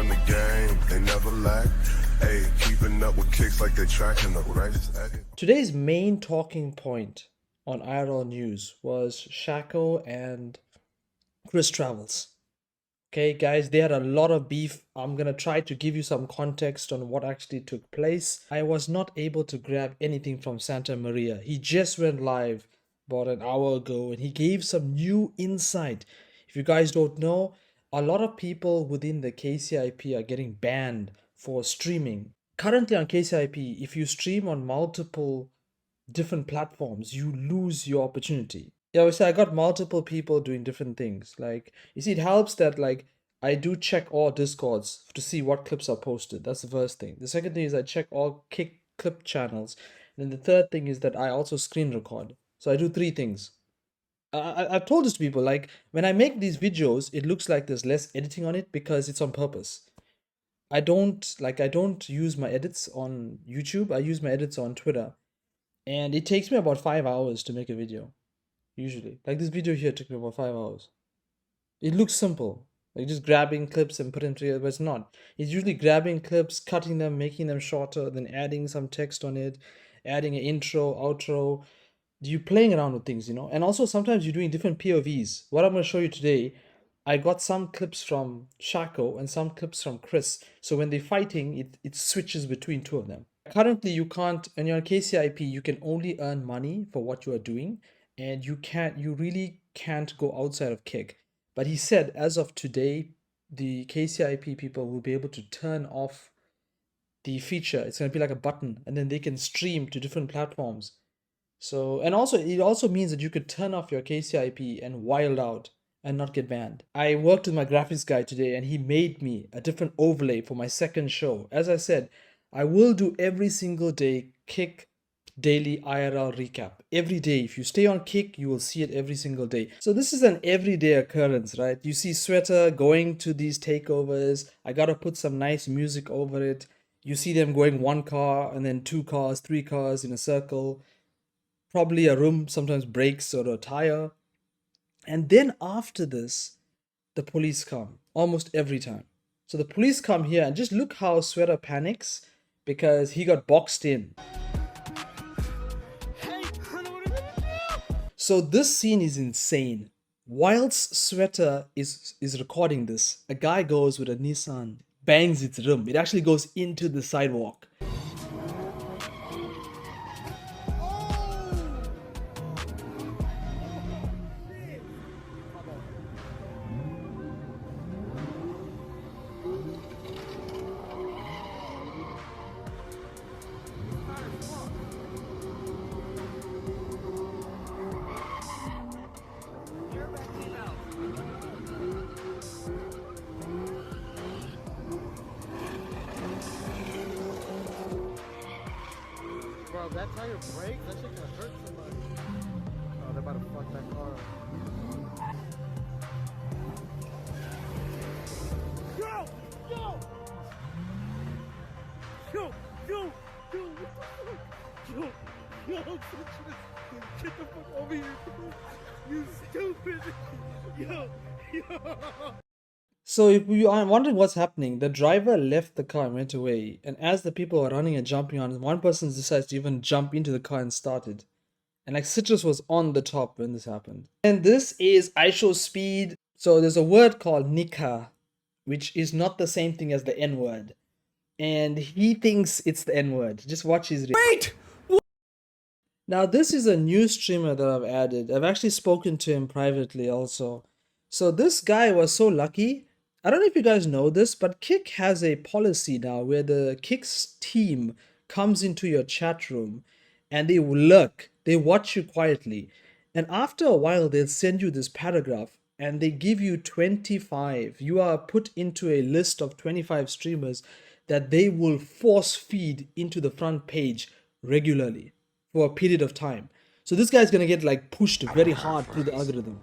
run the game, they never lack. Hey, keeping up with kicks like they tracking the race. Today's main talking point on IRL news was Shako and Cris Travels. Okay, guys, they had a lot of beef. I'm gonna try to give you some context on what actually took place. I was not able to grab anything from Santa Maria. He just went live about an hour ago and he gave some new insight. If you guys don't know, a lot of people within the KCIP are getting banned for streaming. Currently on KCIP, if you stream on multiple different platforms, you lose your opportunity. Yeah, so I got multiple people doing different things. Like, you see, it helps that like I do check all Discords to see what clips are posted. That's the first thing. The second thing is I check all clip channels. And then the third thing is that I also screen record. So I do three things. I've told this to people, like when I make these videos, it looks like there's less editing on it because it's on purpose. I don't use my edits on YouTube. I use my edits on Twitter. And it takes me about 5 hours to make a video. Usually. Like this video here took me about 5 hours. It looks simple. Like just grabbing clips and putting them together, but it's not. It's usually grabbing clips, cutting them, making them shorter, then adding some text on it, adding an intro, outro. You're playing around with things, you know? And also sometimes you're doing different POVs. What I'm going to show you today, I got some clips from Shako and some clips from Chris. So when they're fighting, it switches between two of them. Currently, you can't, when you're on KCIP, you can only earn money for what you are doing. And you really can't go outside of Kick. But he said, as of today, the KCIP people will be able to turn off the feature. It's going to be like a button, and then they can stream to different platforms. So, and also, it also means that you could turn off your KCIP and wild out and not get banned. I worked with my graphics guy today, and he made me a different overlay for my second show. As I said, I will do every single day Kick daily IRL recap. Every day. If you stay on Kick, you will see it every single day. So this is an everyday occurrence, right? You see Sweater going to these takeovers. I gotta put some nice music over it. You see them going one car and then two cars, three cars in a circle. Probably a room sometimes breaks or a tire. And then after this, the police come almost every time. So the police come here and just look how Sweater panics because he got boxed in. So this scene is insane. Whilst Sweater is recording this, a guy goes with a Nissan, bangs its rim. It actually goes into the sidewalk. Bro, that tire breaks, that shit gonna hurt somebody. Oh, they're about to fuck that car up. Yo! Yo! Yo! Yo! Yo! Yo! Yo! Get the fuck over here! You stupid! Yo! Yo! So if you are wondering what's happening, the driver left the car and went away. And as the people are running and jumping on it, one person decides to even jump into the car and start it. And like Citrus was on the top when this happened. And this is IShowSpeed. So there's a word called Nika, which is not the same thing as the N-word. And he thinks it's the N-word. Just watch his reaction. Wait! Now this is a new streamer that I've added. I've actually spoken to him privately also. So this guy was so lucky. I don't know if you guys know this, but Kick has a policy now where the Kick's team comes into your chat room and they lurk. They watch you quietly. And after a while, they'll send you this paragraph and they give you 25. You are put into a list of 25 streamers that they will force feed into the front page regularly for a period of time. So this guy's going to get like pushed very hard through the algorithm.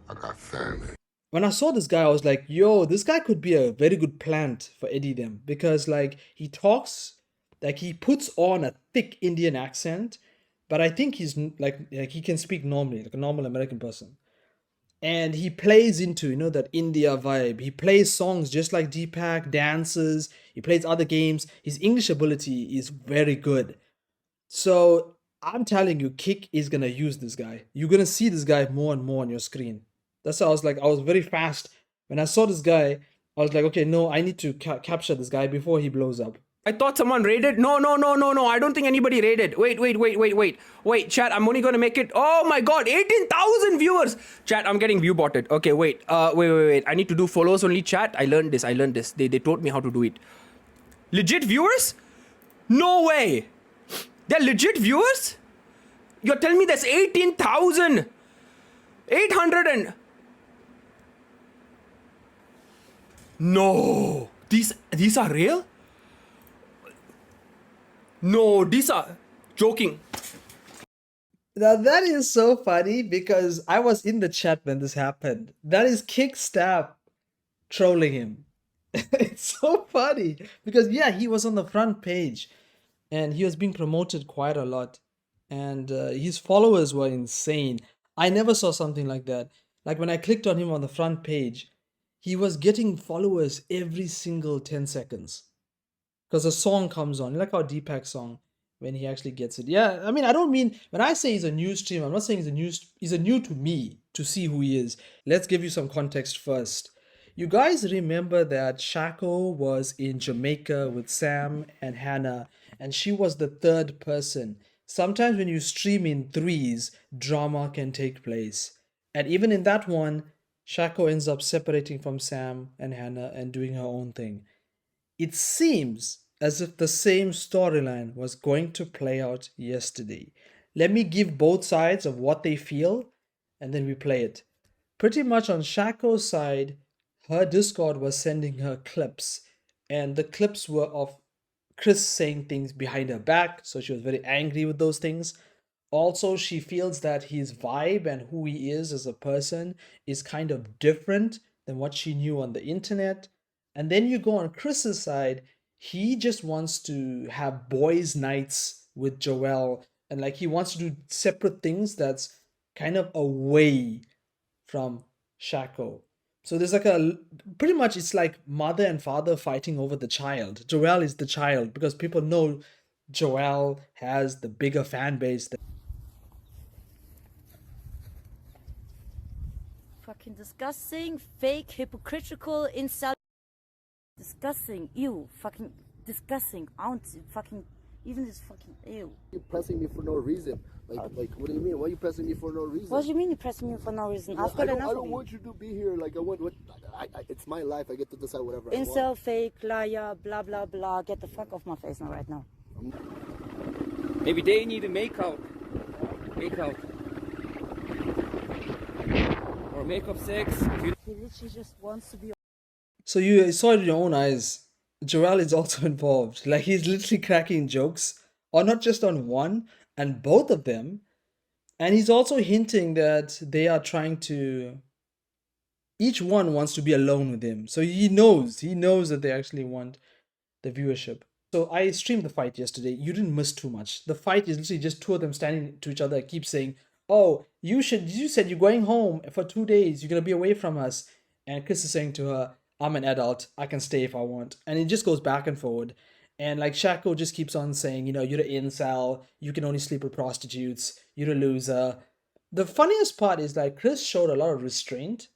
I got family. When I saw this guy, I was like, yo, this guy could be a very good plant for Eddie them because like he talks, like he puts on a thick Indian accent, but I think he's like he can speak normally, like a normal American person. And he plays into, you know, that India vibe. He plays songs just like Deepak, dances, he plays other games. His English ability is very good. So I'm telling you, Kick is gonna use this guy. You're gonna see this guy more and more on your screen. That's why I was very fast. When I saw this guy, I was like, okay, no, I need to capture this guy before he blows up. I thought someone raided. No. I don't think anybody raided. Wait, chat. I'm only going to make it. Oh my God. 18,000 viewers. Chat, I'm getting view botted. Okay, wait. I need to do follows only, chat. I learned this. They told me how to do it. Legit viewers? No way. They're legit viewers? You're telling me there's 18,800 and... No. These are real? No, these are joking. Now that is so funny because I was in the chat when this happened. That is Kickstab trolling him. It's so funny because yeah, he was on the front page and he was being promoted quite a lot and his followers were insane. I never saw something like that. Like when I clicked on him on the front page, he was getting followers every single 10 seconds. Because a song comes on, like our Deepak song, when he actually gets it. Yeah, I mean, I don't mean, when I say he's a new streamer, I'm not saying he's a new to me, to see who he is. Let's give you some context first. You guys remember that Shako was in Jamaica with Sam and Hannah, and she was the third person. Sometimes when you stream in threes, drama can take place. And even in that one, Shako ends up separating from Sam and Hannah and doing her own thing. It seems as if the same storyline was going to play out yesterday. Let me give both sides of what they feel and then we play it. Pretty much on Shako's side, her Discord was sending her clips and the clips were of Chris saying things behind her back, so she was very angry with those things. Also, she feels that his vibe and who he is as a person is kind of different than what she knew on the internet. And then you go on Chris's side, he just wants to have boys' nights with Joel and like he wants to do separate things that's kind of away from Shako. So there's like pretty much it's like mother and father fighting over the child. Joel is the child because people know Joel has the bigger fan base. Fucking disgusting, fake, hypocritical, incel. Disgusting, ew, fucking disgusting. I don't fucking, even this fucking, ew. You're pressing me for no reason. Like, what do you mean? Why are you pressing me for no reason? What do you mean you're pressing me for no reason? I've got enough. I don't want you to be here. Like, it's my life. I get to decide whatever I want. Incel, fake, liar, blah, blah, blah. Get the fuck off my face now, right now. Maybe they need a make-out. Or make-up sex. He literally just wants to be. So you saw it in your own eyes. Joel is also involved. Like he's literally cracking jokes, or not just on one, and both of them. And he's also hinting that they are trying to, each one wants to be alone with him. So he knows that they actually want the viewership. So I streamed the fight yesterday. You didn't miss too much. The fight is literally just two of them standing to each other, keep saying, oh, you said you're going home for 2 days. You're going to be away from us. And Chris is saying to her, I'm an adult. I can stay if I want. And it just goes back and forward. And like Shako just keeps on saying, you know, you're an incel. You can only sleep with prostitutes. You're a loser. The funniest part is like Chris showed a lot of restraint.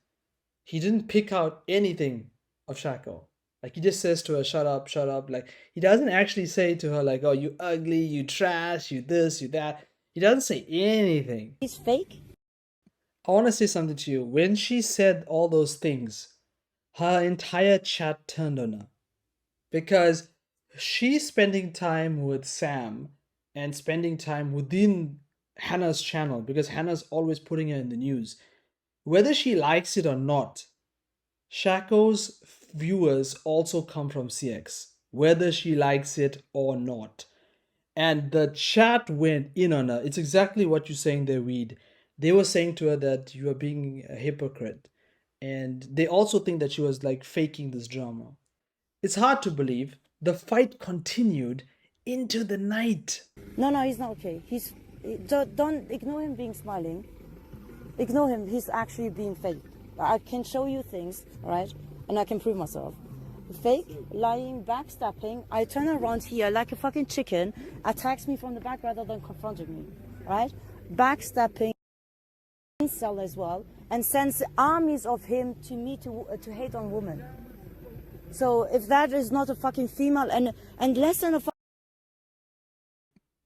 He didn't pick out anything of Shako. Like he just says to her, shut up, shut up. Like he doesn't actually say to her like, oh, you ugly, you trash, you this, you that. He doesn't say anything. He's fake? I want to say something to you. When she said all those things, her entire chat turned on her. Because she's spending time with Sam and spending time within Hannah's channel because Hannah's always putting her in the news. Whether she likes it or not, Shako's viewers also come from CX, whether she likes it or not. And the chat went in on her. It's exactly what you're saying there, Weed. They were saying to her that you are being a hypocrite. And they also think that she was like faking this drama. It's hard to believe. The fight continued into the night. No, he's not okay. Don't ignore him being smiling. Ignore him. He's actually being fake. I can show you things, all right? And I can prove myself. Fake, lying, backstabbing. I turn around here like a fucking chicken, attacks me from the back rather than confronting me, right? Backstabbing, incel as well, and sends armies of him to me to hate on women. So if that is not a fucking female and less than a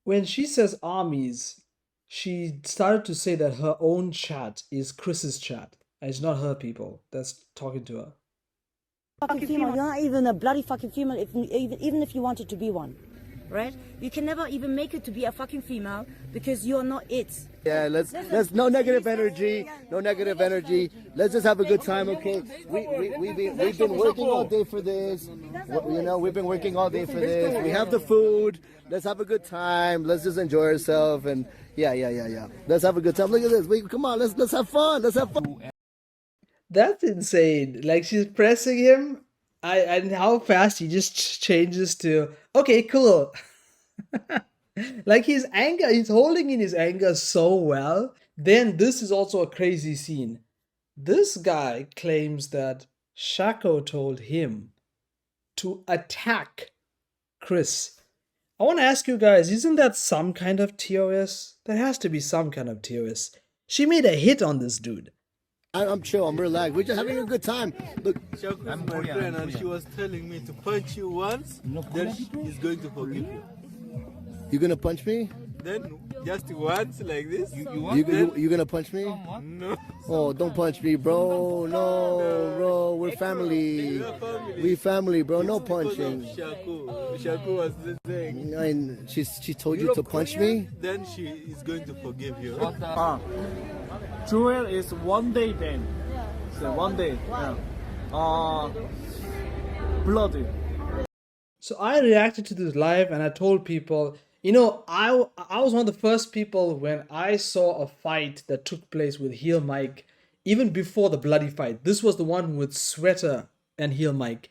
When she says armies, she started to say that her own chat is Chris's chat, and it's not her people that's talking to her. fucking female. You're not even a bloody fucking female, even if you wanted to be one, right? You can never even make it to be a fucking female because you're not it. Yeah, let's no negative energy, no negative energy. Let's just have a good time, okay? We've been working all day for this. You know, we've been working all day for this. We have the food. Let's have a good time. Let's just enjoy ourselves and yeah. Let's have a good time. Look at this. Come on, let's have fun. Let's have fun. That's insane. Like, she's pressing him, and how fast he just changes to, okay, cool. Like, his anger, he's holding in his anger so well. Then this is also a crazy scene. This guy claims that Shako told him to attack Chris. I want to ask you guys, isn't that some kind of TOS? There has to be some kind of TOS. She made a hit on this dude. I'm chill. I'm relaxed. We're just having a good time. Look, Shako is my friend, and she was telling me to punch you once, then he's going to forgive you. you gonna punch me? Then just once like this. You gonna punch me? No. Oh, don't punch me, bro. No, bro. We're family. We are family. We family, bro. No Because punching. of Shako was saying. And she told you to punch me? Then she is going to forgive you. Joel is 1 day ban. So 1 day. Yeah. Bloody. So I reacted to this live and I told people, you know, I was one of the first people when I saw a fight that took place with heelmike, even before the bloody fight. This was the one with Sweater and heelmike.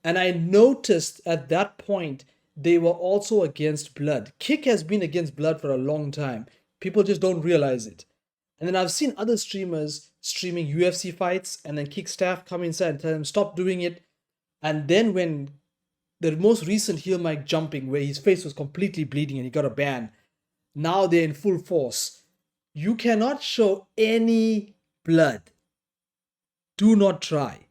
And I noticed at that point, they were also against blood. Kick has been against blood for a long time. People just don't realize it. And then I've seen other streamers streaming UFC fights and then Kick staff come inside and tell them, stop doing it. And then when the most recent heelmike jumping where his face was completely bleeding and he got a ban, now they're in full force. You cannot show any blood. Do not try.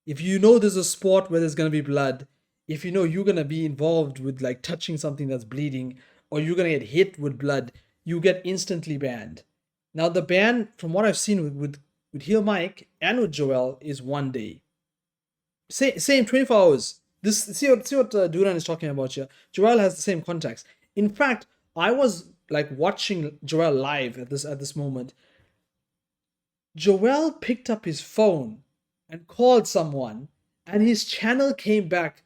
If you know there's a sport where there's going to be blood, if you know you're going to be involved with like touching something that's bleeding or you're going to get hit with blood, you get instantly banned. Now the ban, from what I've seen with heelmike and with Joel, is 1 day. Same 24 hours. This see what Duran is talking about here. Joel has the same contacts. In fact, I was like watching Joel live at this moment. Joel picked up his phone and called someone, and his channel came back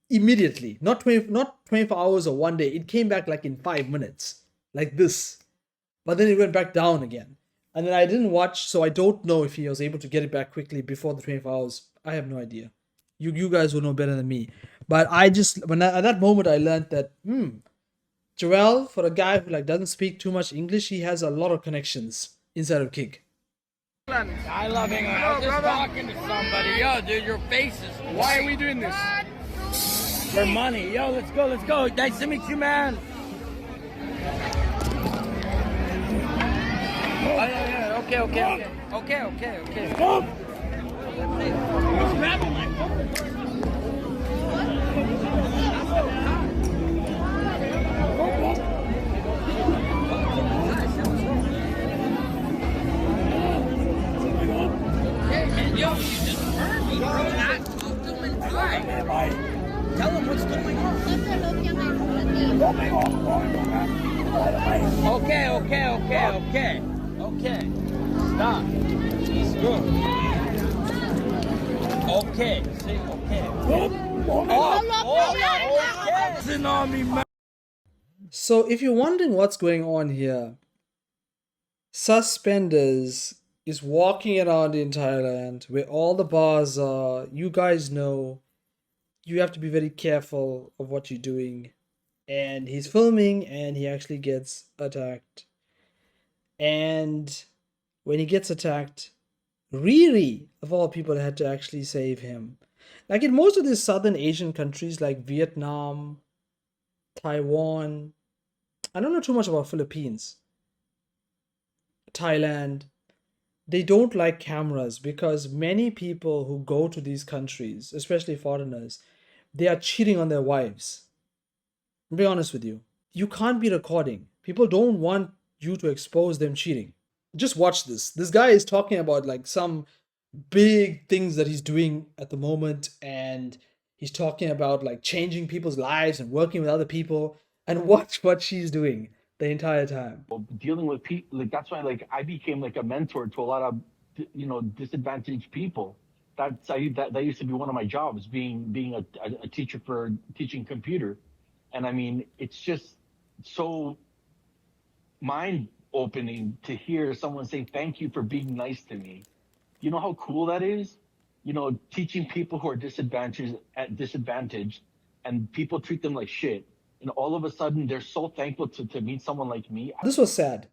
immediately. Not 24 hours or 1 day. It came back like in 5 minutes, like this. But then it went back down again. And then I didn't watch, so I don't know if he was able to get it back quickly before the 24 hours. I have no idea. You guys will know better than me. But at that moment I learned that Joel, for a guy who like doesn't speak too much English, he has a lot of connections inside of Kick. I love England. I was just talking to somebody. Yo, dude, your face is. Why are we doing this? For money. Yo, let's go, let's go. Nice to meet you, man. Oh, yeah. Okay. Grabbing my phone. Yo, you just heard me, bro. I talked to him in Thai. Tell him what's going on. Okay. Stop. He's good. Okay. Say okay. Listen on me, man. So if you're wondering what's going on here, Suspendas is walking around in Thailand where all the bars are. You guys know you have to be very careful of what you're doing. And he's filming and he actually gets attacked. And when he gets attacked, Riri, of all people, had to actually save him. Like in most of these southern Asian countries like Vietnam, Taiwan, I don't know too much about Philippines, Thailand, they don't like cameras because many people who go to these countries, especially foreigners, they are cheating on their wives. I'll be honest with you. You can't be recording. People don't want you to expose them cheating. Just watch this. This guy is talking about like some big things that he's doing at the moment, and he's talking about like changing people's lives and working with other people, and watch what she's doing the entire time. Dealing with people, like that's why like I became like a mentor to a lot of disadvantaged people. That used to be one of my jobs, being a teacher for teaching computer. And I mean, it's just so mind opening to hear someone say thank you for being nice to me. You know how cool that is? Teaching people who are disadvantaged and people treat them like shit. And all of a sudden they're so thankful to meet someone like me. This was sad.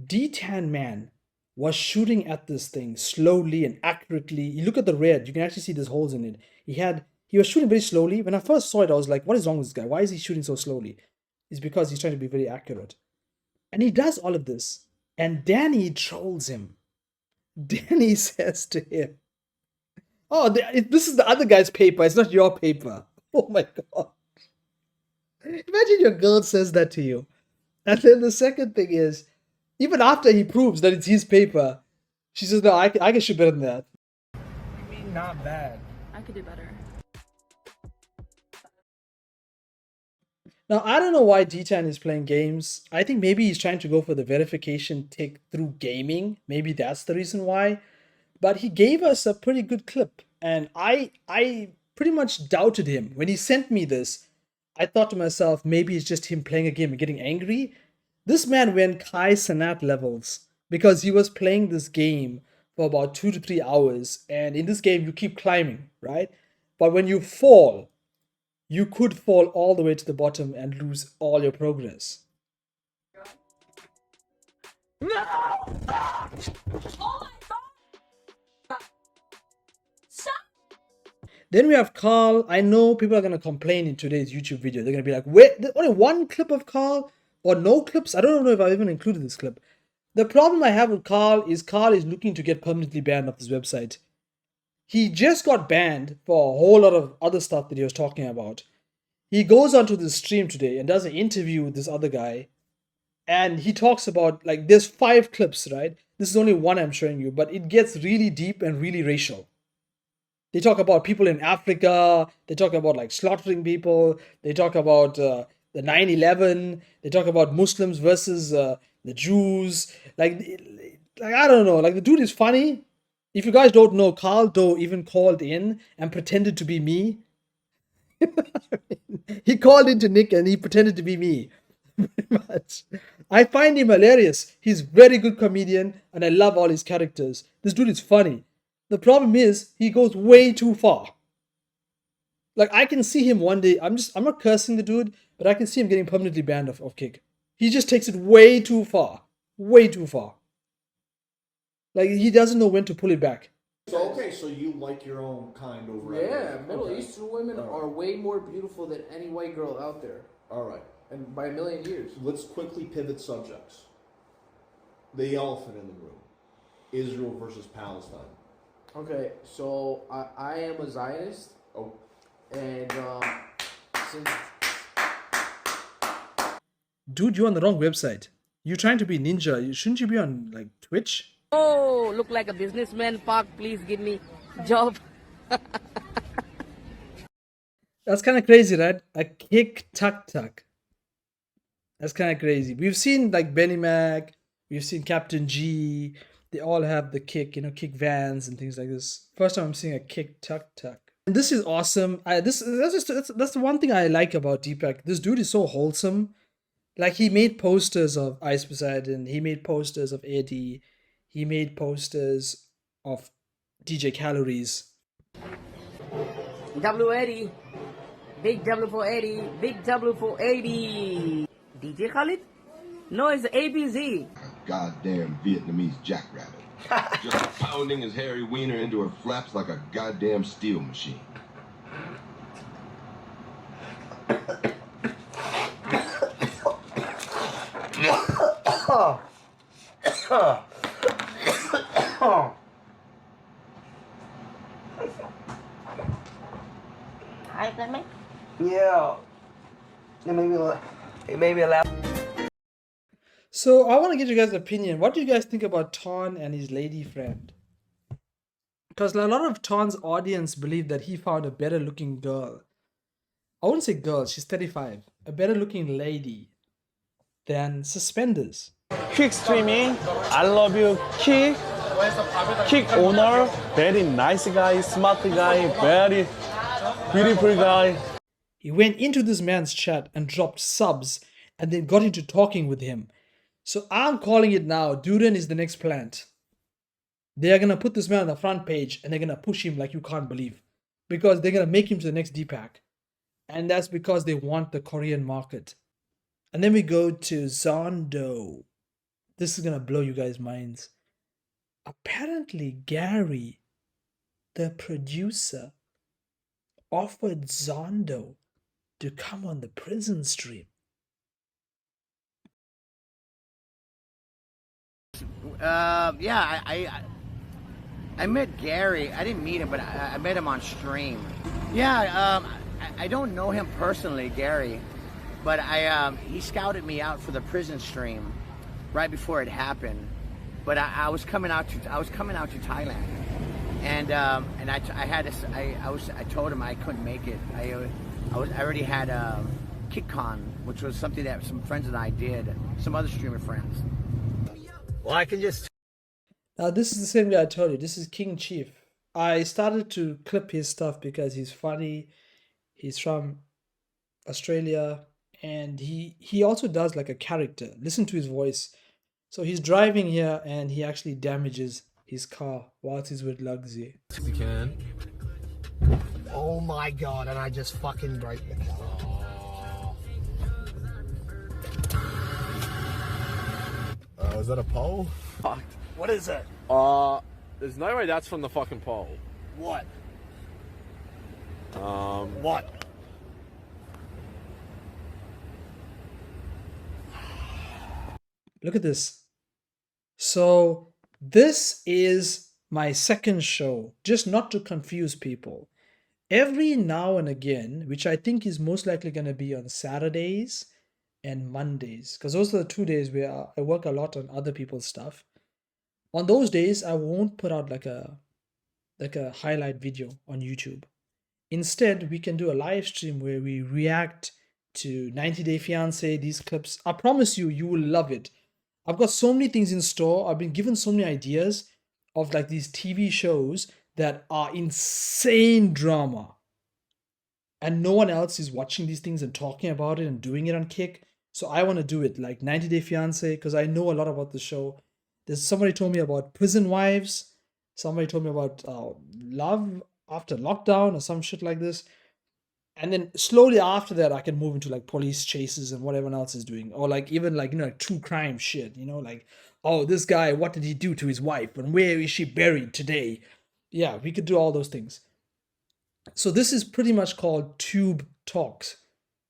D10 man was shooting at this thing slowly and accurately. You look at the red, you can actually see there's holes in it. He was shooting very slowly. When I first saw it, I was like, what is wrong with this guy? Why is he shooting so slowly? It's because he's trying to be very accurate. And he does all of this. And Danny trolls him. Danny says to him, oh, this is the other guy's paper. It's not your paper. Oh my God. Imagine your girl says that to you. And then the second thing is, even after he proves that it's his paper, she says, no, I can shoot better than that. I mean, not bad. I could do better. Now, I don't know why D10 is playing games. I think maybe he's trying to go for the verification tick through gaming. Maybe that's the reason why. But he gave us a pretty good clip. And I pretty much doubted him. When he sent me this, I thought to myself, maybe it's just him playing a game and getting angry. This man went Kai Sanat levels because he was playing this game for about 2 to 3 hours. And in this game, you keep climbing, right? But when you fall, you could fall all the way to the bottom and lose all your progress. No! Oh my God! Stop! Then we have Carl. I know people are going to complain in today's YouTube video. They're going to be like, wait, there's only one clip of Carl or no clips? I don't know if I've even included this clip. The problem I have with Carl is looking to get permanently banned off this website. He just got banned for a whole lot of other stuff that he was talking about. He goes onto the stream today and does an interview with this other guy. And he talks about, like, there's 5 clips, right? This is only one I'm showing you, but it gets really deep and really racial. They talk about people in Africa. They talk about, like, slaughtering people. They talk about the 9/11. They talk about Muslims versus the Jews. Like, I don't know. Like, the dude is funny. If you guys don't know, Carl Doe even called in and pretended to be me. He called into Nick and he pretended to be me. Pretty much. I find him hilarious. He's a very good comedian and I love all his characters. This dude is funny. The problem is he goes way too far. Like, I can see him one day. I'm not cursing the dude, but I can see him getting permanently banned of Kick. He just takes it way too far. Way too far. Like, he doesn't know when to pull it back. So, okay, so you like your own kind over Yeah, Middle Eastern women are way more beautiful than any white girl out there. All right. And by a million years. Let's quickly pivot subjects. The elephant in the room. Israel versus Palestine. Okay, so I am a Zionist. Oh. And since... Dude, you're on the wrong website. You're trying to be ninja. Shouldn't you be on, like, Twitch? Oh, look like a businessman. Park, please give me job. That's kind of crazy, right? A kick tuck. That's kind of crazy. We've seen like Benny Mac, we've seen Captain G. They all have the kick, kick vans and things like this. First time I'm seeing a kick tuck. And this is awesome. That's the one thing I like about Deepak. This dude is so wholesome. Like, he made posters of Ice Poseidon. He made posters of Eddie. He made posters of DJ Calories. W Eddie. Big W for Eddie. Big W for 80. DJ Khalid? No, it's ABZ. goddamn Vietnamese jackrabbit. Just pounding his hairy wiener into her flaps like a goddamn steel machine. Hi, can me? Yeah. It made me laugh. So I want to get you guys' opinion. What do you guys think about Ton and his lady friend? Because a lot of Ton's audience believe that he found a better looking girl. I wouldn't say girl, she's 35. A better looking lady than Suspendas. Kick streaming, I love you, Kick. Kick owner, very nice guy, smart guy, very beautiful guy. He went into this man's chat and dropped subs and then got into talking with him. So I'm calling it now. Duran is the next plant. They are going to put this man on the front page and they're going to push him like you can't believe. Because they're going to make him to the next Deepak. And that's because they want the Korean market. And then we go to Zondo. This is going to blow you guys' minds. Apparently Gary, the producer, offered Zondo to come on the prison stream. Yeah, I met Gary. I didn't meet him, but I met him on stream. Yeah, I don't know him personally, Gary, but he scouted me out for the prison stream right before it happened. But I was coming out to Thailand, and I told him I couldn't make it. I already had KitCon, which was something that some friends and I did, some other streamer friends. Well, I can just... Now, this is the same guy I told you. This is King Chief. I started to clip his stuff because he's funny. He's from Australia. And he also does like a character. Listen to his voice. So he's driving here and he actually damages his car whilst he's with Luxy. You can. Oh my god, and I just fucking broke the car. Is that a pole? Fuck. What is it? There's no way that's from the fucking pole. What? What? Look at this. So this is my second show, just not to confuse people. Every now and again, which I think is most likely going to be on Saturdays and Mondays, because those are the 2 days where I work a lot on other people's stuff. On those days, I won't put out like a highlight video on YouTube. Instead, we can do a live stream where we react to 90 Day Fiancé, these clips. I promise you, you will love it. I've got so many things in store. I've been given so many ideas of like these TV shows that are insane drama. And no one else is watching these things and talking about it and doing it on Kick. So I want to do it like 90 Day Fiancé because I know a lot about the show. There's somebody told me about Prison Wives. Somebody told me about Love After Lockdown or some shit like this. And then slowly after that, I can move into like police chases and what everyone else is doing. Or like even like, like true crime shit, like, oh, this guy, what did he do to his wife? And where is she buried today? Yeah, we could do all those things. So this is pretty much called Tube Talks.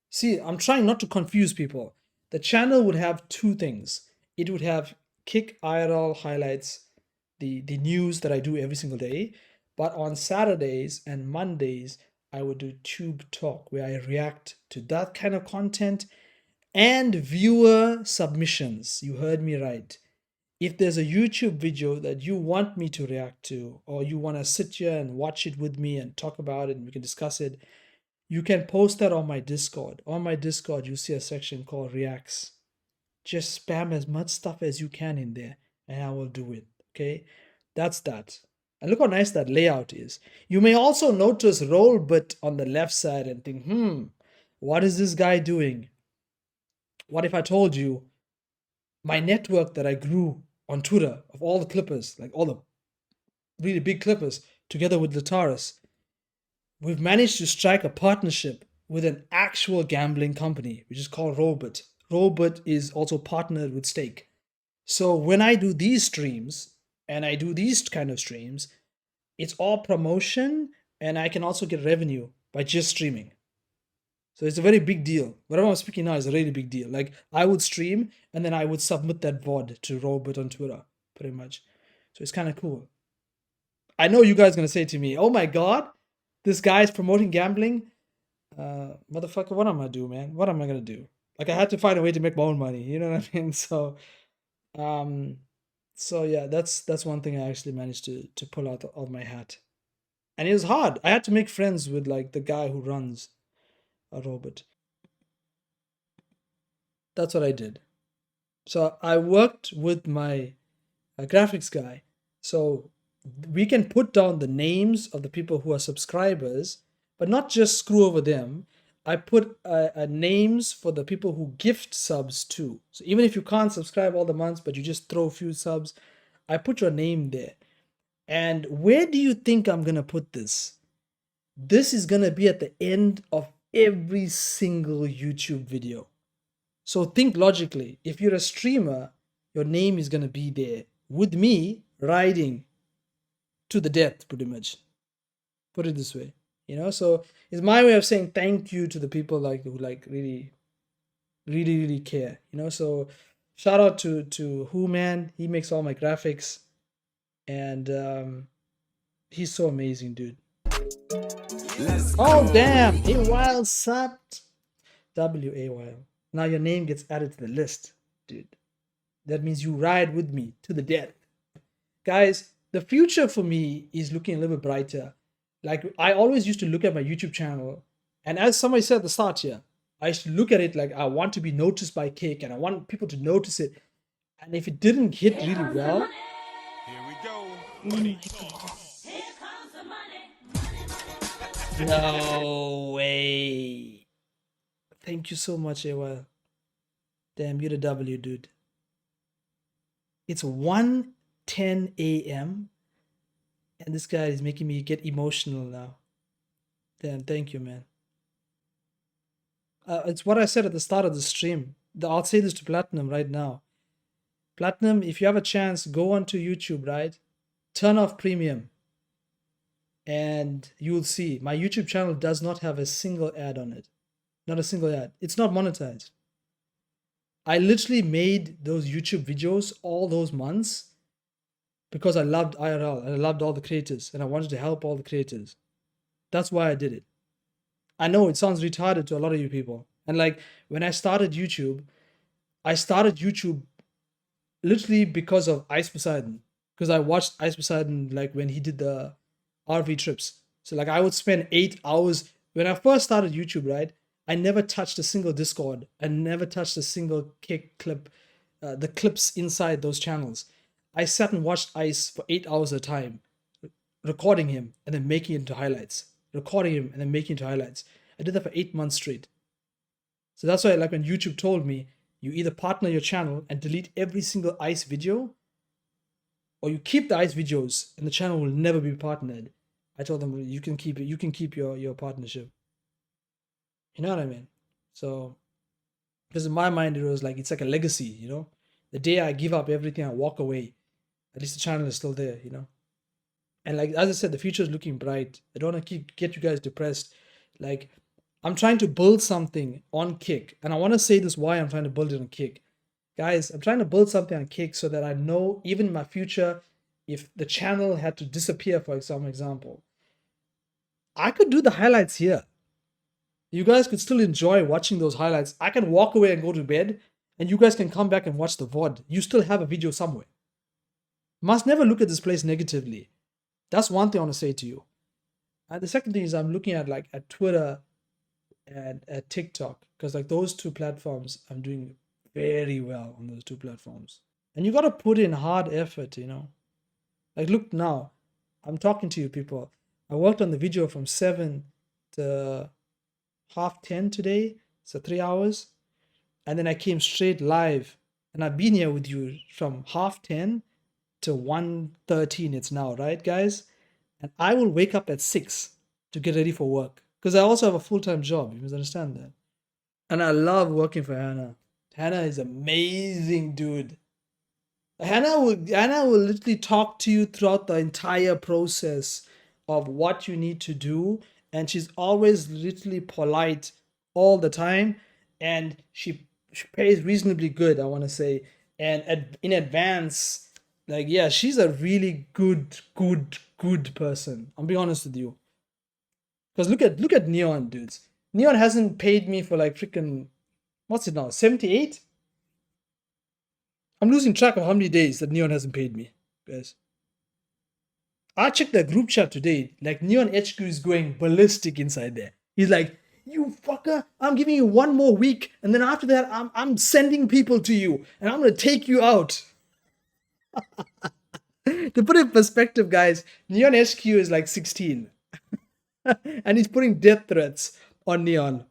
See, I'm trying not to confuse people. The channel would have two things. It would have Kick IRL highlights, the news that I do every single day. But on Saturdays and Mondays, I would do Tube Talk, where I react to that kind of content and viewer submissions. You heard me right. If there's a YouTube video that you want me to react to, or you want to sit here and watch it with me and talk about it and we can discuss it, you can post that on my Discord. On my Discord, you see a section called Reacts. Just spam as much stuff as you can in there and I will do it. Okay, that's that. And look how nice that layout is. You may also notice roll bit on the left side and think, what is this guy doing? What if I told you my network that I grew on Twitter of all the clippers, like all the really big clippers, together with Lataris, we've managed to strike a partnership with an actual gambling company, which is called Rollbit. Rollbit is also partnered with Stake. So when I do these streams and I do these kind of streams, it's all promotion and I can also get revenue by just streaming. So it's a very big deal. Whatever I'm speaking now is a really big deal. Like I would stream and then I would submit that VOD to Robert on Twitter, pretty much. So it's kind of cool. I know you guys are going to say to me, oh my God, this guy is promoting gambling. Motherfucker, what am I do, man? What am I going to do? Like I had to find a way to make my own money. You know what I mean? So yeah, that's one thing I actually managed to pull out of my hat. And it was hard. I had to make friends with like the guy who runs Robert. That's what I did. So I worked with my graphics guy. So we can put down the names of the people who are subscribers, but not just screw over them. I put names for the people who gift subs too. So even if you can't subscribe all the months, but you just throw a few subs, I put your name there. And where do you think I'm going to put this? This is going to be at the end of every single YouTube video. So think logically. If you're a streamer, your name is going to be there with me riding to the death, pretty much. Put it this way, you know. So it's my way of saying thank you to the people like who like really care, you know. So shout out to Who Man. He makes all my graphics, and he's so amazing, dude. Oh damn! A while sucked. A while. Now your name gets added to the list, dude. That means you ride with me to the death, guys. The future for me is looking a little bit brighter. Like I always used to look at my YouTube channel, and as somebody said at the start here, I used to look at it like I want to be noticed by Kick, and I want people to notice it. And if it didn't hit really well, here we go. Money. No way. Thank you so much, AWL. Damn, you're the W, dude. It's 1:10 a.m. and this guy is making me get emotional now. Damn, thank you, man. It's what I said at the start of the stream. I'll say this to Platinum right now. Platinum, if you have a chance, go onto YouTube, right? Turn off premium. And you'll see my YouTube channel does not have a single ad on it. Not a single ad. It's not monetized. I literally made those YouTube videos all those months because I loved IRL and I loved all the creators and I wanted to help all the creators. That's why I did it. I know it sounds retarded to a lot of you people. And like when I started YouTube literally because of Ice Poseidon. Because I watched Ice Poseidon like when he did the RV trips. So like I would spend 8 hours. When I first started YouTube, right? I never touched a single Discord. I never touched a single Kick clip, the clips inside those channels. I sat and watched Ice for 8 hours at a time, recording him and then making it into highlights. Recording him and then making it into highlights. I did that for 8 months straight. So that's why like when YouTube told me, you either partner your channel and delete every single Ice video, or you keep the Ice videos and the channel will never be partnered. I told them, you can keep it. You can keep your partnership. You know what I mean? So, because in my mind, it was like, it's like a legacy, you know? The day I give up everything, I walk away. At least the channel is still there, you know? And like, as I said, the future is looking bright. I don't want to get you guys depressed. Like, I'm trying to build something on Kick. And I want to say this why I'm trying to build it on Kick. Guys, I'm trying to build something on Kick so that I know even in my future, if the channel had to disappear, for example, I could do the highlights here. You guys could still enjoy watching those highlights. I can walk away and go to bed, and you guys can come back and watch the VOD. You still have a video somewhere. Must never look at this place negatively. That's one thing I want to say to you. And the second thing is I'm looking at like at Twitter and at TikTok, because like those two platforms, I'm doing very well on those two platforms. And you got to put in hard effort, you know. Like look now, I'm talking to you people. I worked on the video from 7 to 10:30 today, so 3 hours. And then I came straight live and I've been here with you from 10:30 to 1:13 it's now, right guys? And I will wake up at 6 to get ready for work because I also have a full-time job. You must understand that. And I love working for Hannah. Hannah is amazing, dude. Hannah will literally talk to you throughout the entire process of what you need to do, and she's always literally polite all the time, and she pays reasonably good, I want to say, and in advance, like, yeah, she's a really good person. I'll be honest with you, because look at Neon, dudes. Neon hasn't paid me for like freaking, what's it now, 78? I'm losing track of how many days that Neon hasn't paid me, guys. I checked the group chat today. Like, Neon HQ is going ballistic inside there. He's like, you fucker, I'm giving you 1 more week, and then after that, I'm sending people to you, and I'm gonna take you out. To put it in perspective, guys, Neon HQ is like 16. And he's putting death threats on Neon.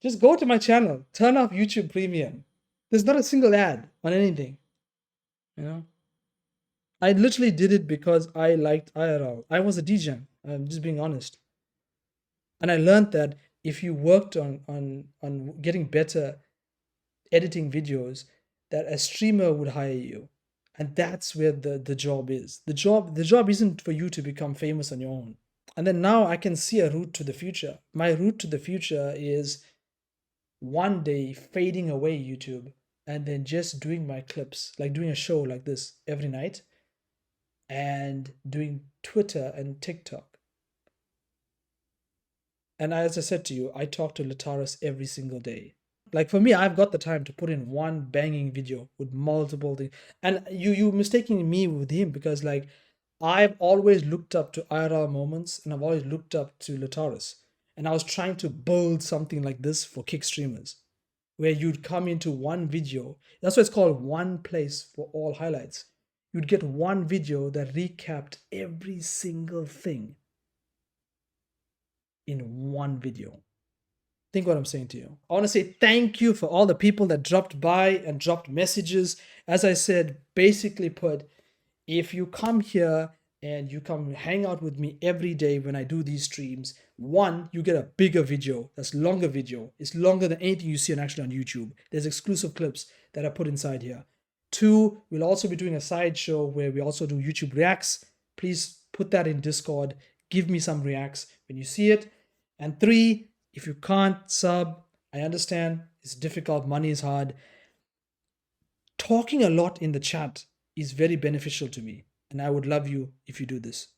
Just go to my channel, turn off YouTube Premium. There's not a single ad on anything, you know? I literally did it because I liked IRL. I was a DJ, I'm just being honest. And I learned that if you worked on getting better editing videos, that a streamer would hire you. And that's where the job is. The job isn't for you to become famous on your own. And then now I can see a route to the future. My route to the future is one day fading away YouTube and then just doing my clips, like doing a show like this every night and doing Twitter and TikTok. And as I said to you, I talk to Lataris every single day. Like, for me, I've got the time to put in one banging video with multiple things. And you mistaking me with him because, like, I've always looked up to IRL moments and I've always looked up to Lataris. And I was trying to build something like this for kick streamers, where you'd come into one video. That's why it's called one place for all highlights. You'd get one video that recapped every single thing in one video. Think what I'm saying to you. I want to say thank you for all the people that dropped by and dropped messages. As I said, basically put, if you come here and you come hang out with me every day when I do these streams, one, you get a bigger video, that's longer video. It's longer than anything you see actually on YouTube. There's exclusive clips that I put inside here. Two, we'll also be doing a side show where we also do YouTube reacts. Please put that in Discord. Give me some reacts when you see it. And three, if you can't sub, I understand, it's difficult, money is hard. Talking a lot in the chat is very beneficial to me, and I would love you if you do this.